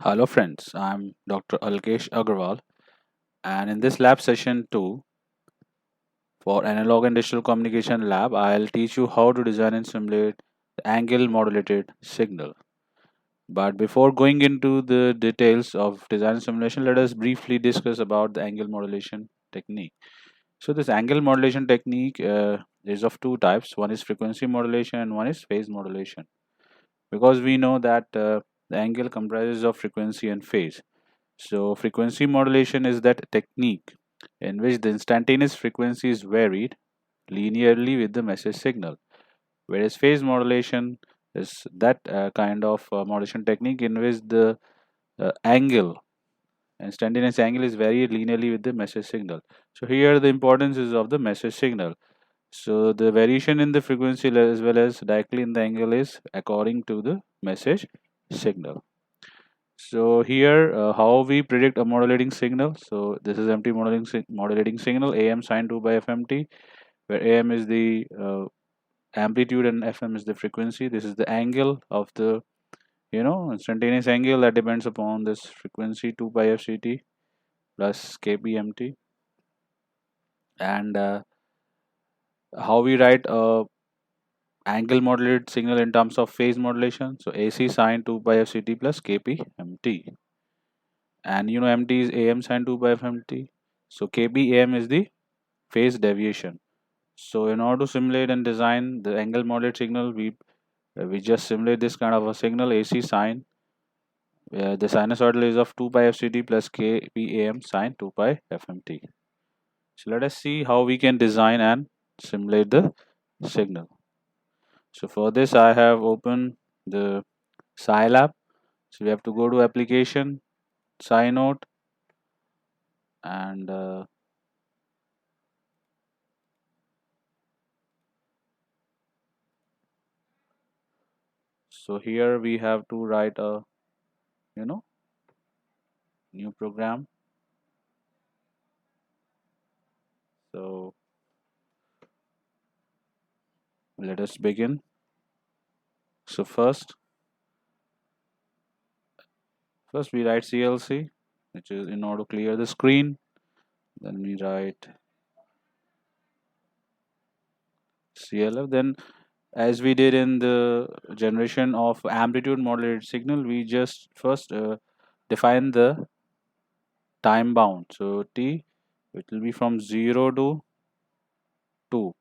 Hello friends, I'm Dr. Alkesh Agarwal, and in this lab session 2 for Analog and Digital Communication Lab, I'll teach you how to design and simulate the angle modulated signal. But before going into the details of design and simulation, let us briefly discuss about the angle modulation technique. So this angle modulation technique is of two types. One is frequency modulation and one is phase modulation. Because we know that the angle comprises of frequency and phase. So frequency modulation is that technique in which the instantaneous frequency is varied linearly with the message signal, whereas phase modulation is that kind of modulation technique in which the angle instantaneous angle is varied linearly with the message signal. So here the importance is of the message signal. So the variation in the frequency as well as directly in the angle is according to the message signal. So here, how we predict a modulating signal. So this is MT modulating signal, AM sine 2 by FMT, where AM is the amplitude and FM is the frequency. This is the angle of the instantaneous angle that depends upon this frequency 2 by FCT plus KPMT. And how we write a angle modulated signal in terms of phase modulation. So AC sine 2 by FCT plus KPMT. And MT is AM sine 2 by FMT. So KBAM is the phase deviation. So in order to simulate and design the angle modulated signal, we just simulate this kind of a signal AC sine. The sinusoidal is of 2 pi FCT plus KPAM sine 2 pi FMT. So let us see how we can design and simulate the signal. So for this I have opened the Scilab. So we have to go to application, SciNote, and so here we have to write a you know new program. So let us begin. So first we write CLC, which is in order to clear the screen. Then we write CLF. Then as we did in the generation of amplitude modulated signal, we just first define the time bound. So T, it will be from 0 to 2.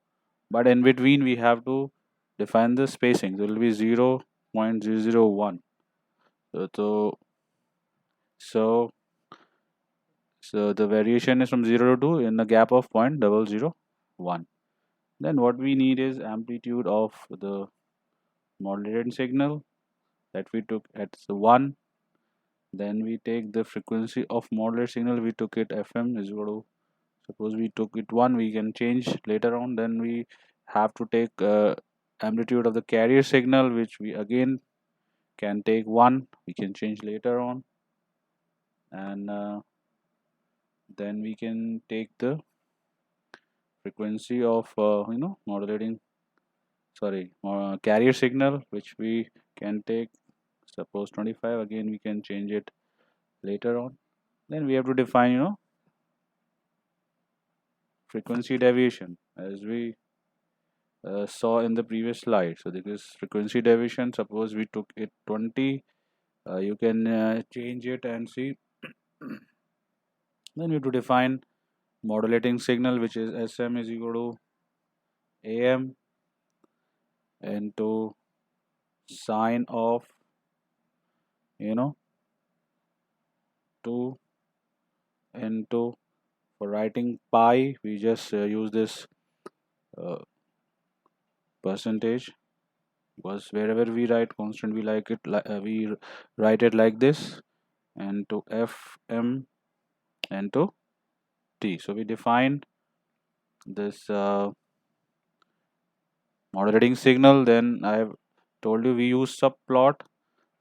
But in between we have to define the spacing. So it will be 0.001. So, so so the variation is from 0 to 2 in the gap of 0.001. Then what we need is amplitude of the modulated signal that we took at 1. Then we take the frequency of modulated signal, we took it FM is equal to, suppose we took it 1, we can change later on. Then we have to take amplitude of the carrier signal, which we again can take 1, we can change later on. And then we can take the frequency of modulating carrier signal, which we can take suppose 25, again we can change it later on. Then we have to define frequency deviation as we saw in the previous slide. So this is frequency deviation, suppose we took it 20, you can change it and see. Then you have to define modulating signal, which is SM is equal to AM into sine of 2 into, for writing pi we just use this uh, percentage, because wherever we write constant we like it we write it like this, and to fm and to t. So we define this modulating signal. Then I have told you we use subplot.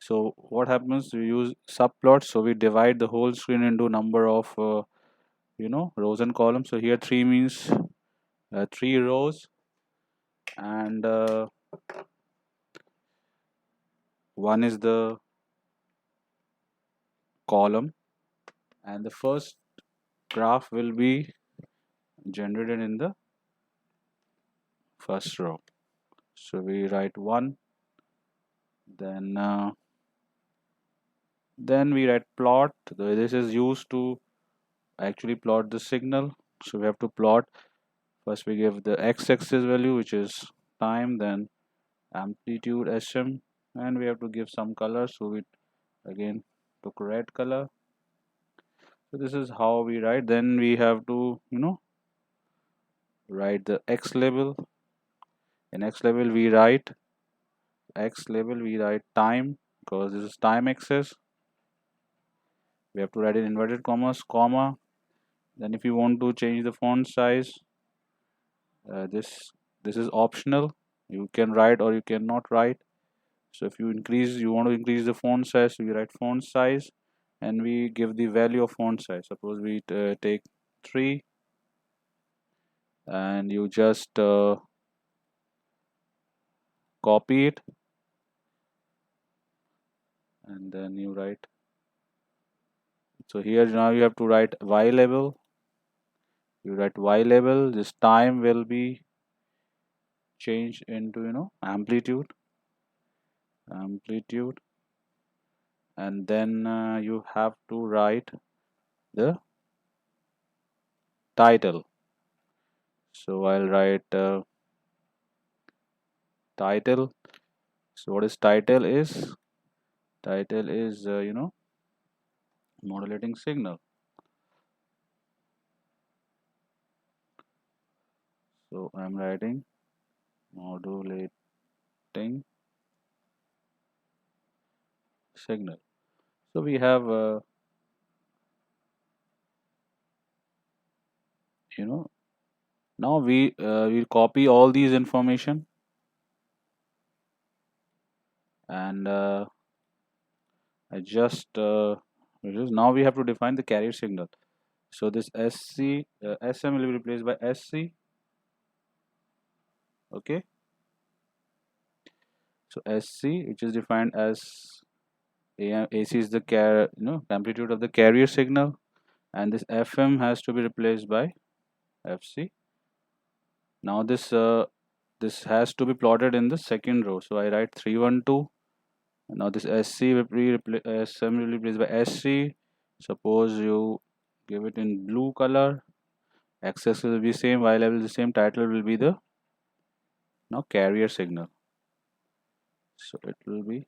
So what happens, we use subplot, so we divide the whole screen into number of rows and columns. So here 3 means 3 rows, and 1 is the column, and the first graph will be generated in the first row. So we write 1, then we write plot. This is used to actually plot the signal. So we have to plot. First we give the x-axis value, which is time, then amplitude SM, and we have to give some color. So we again took red color. So this is how we write. Then we have to write the x label. In x label we write time, because this is time axis. We have to write in inverted commas, comma. Then if you want to change the font size, this is optional. You can write or you cannot write. So if you want to increase the font size, so we write font size, and we give the value of font size. Suppose we take 3, and you just copy it, and then you write. So here now you have to write y label. You write y label. This time will be changed into amplitude, and then you have to write the title. So I'll write title. So what is title is? Title is modulating signal. So I'm writing modulating signal. So we have now we copy all these information, and I just now we have to define the carrier signal. So this SM will be replaced by SC. Okay. So SC, which is defined as AC is the amplitude of the carrier signal, and this FM has to be replaced by FC. Now this has to be plotted in the second row. So I write 312. Now this SM will be replaced by SC. Suppose you give it in blue color. X-axis will be same, Y level the same, title will be the now carrier signal. So it will be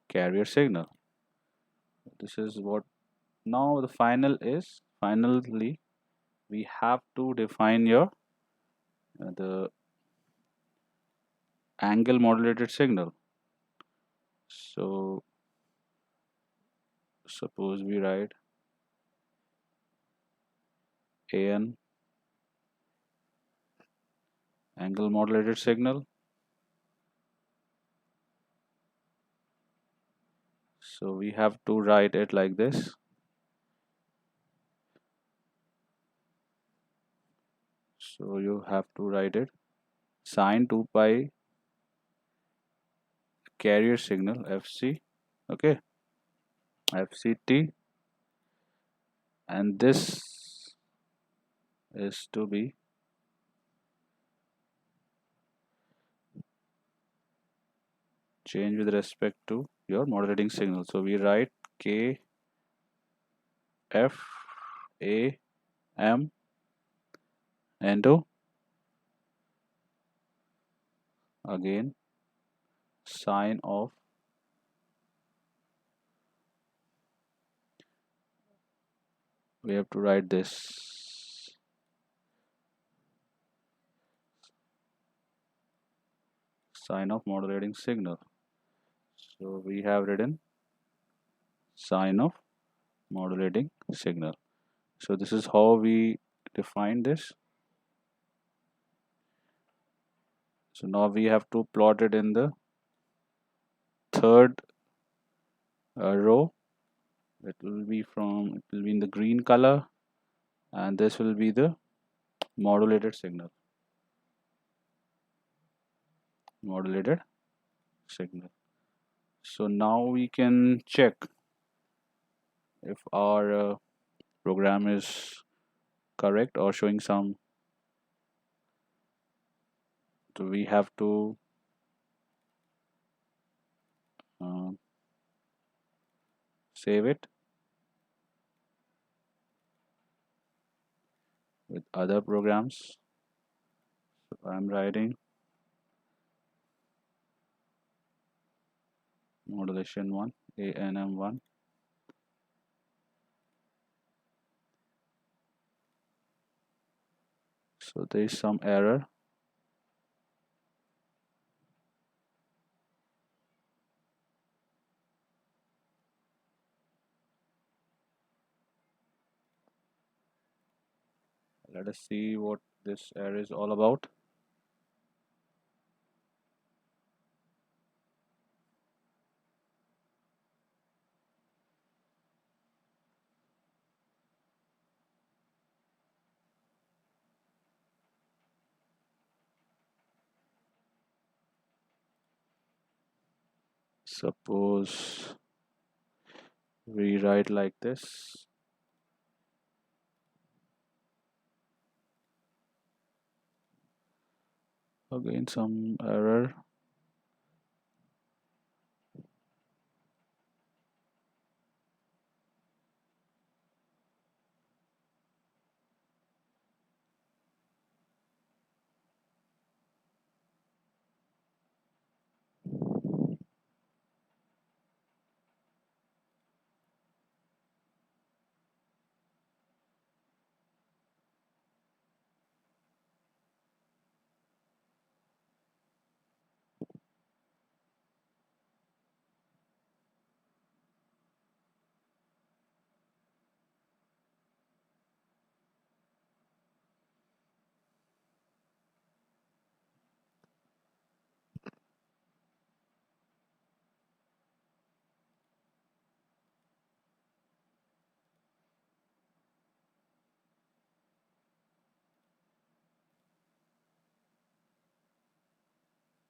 carrier signal. This is what now the finally we have to define your the angle modulated signal. So suppose we write AN angle modulated signal. So we have to write it like this. So you have to write it sine 2 pi carrier signal FC. Okay, FCT, and this is to be changed with respect to your modulating signal. So we write K F A M into again sine of we have to write this sine of modulating signal. So we have written sine of modulating signal. So this is how we define this. So now we have to plot it in the third row. It will be in the green color, and this will be the modulated signal. So now we can check if our program is correct or showing some. So we have to uh, save it with other programs. So I'm writing modulation 1, ANM1. So there is some error. Let us see what this error is all about. Suppose we write like this. Again, some error.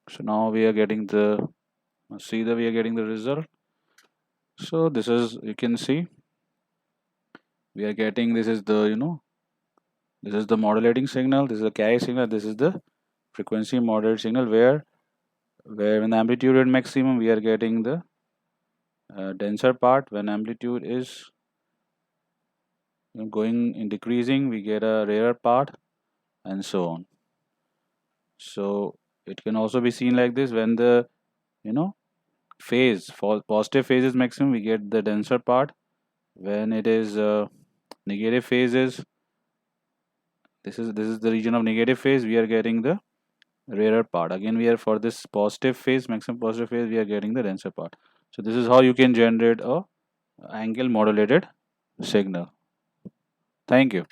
So now we are getting the see that we are getting the result. So this is, you can see we are getting, this is the this is the modulating signal, this is the carry signal, this is the frequency modulated signal, where when the amplitude at maximum we are getting the denser part, when amplitude is going in decreasing we get a rarer part, and so on. So it can also be seen like this: when the you know phase for positive phase is maximum we get the denser part, when it is negative phases, this is the region of negative phase, we are getting the rarer part. Again, we are for this positive phase, maximum positive phase, we are getting the denser part. So this is how you can generate a angle modulated signal. Thank you.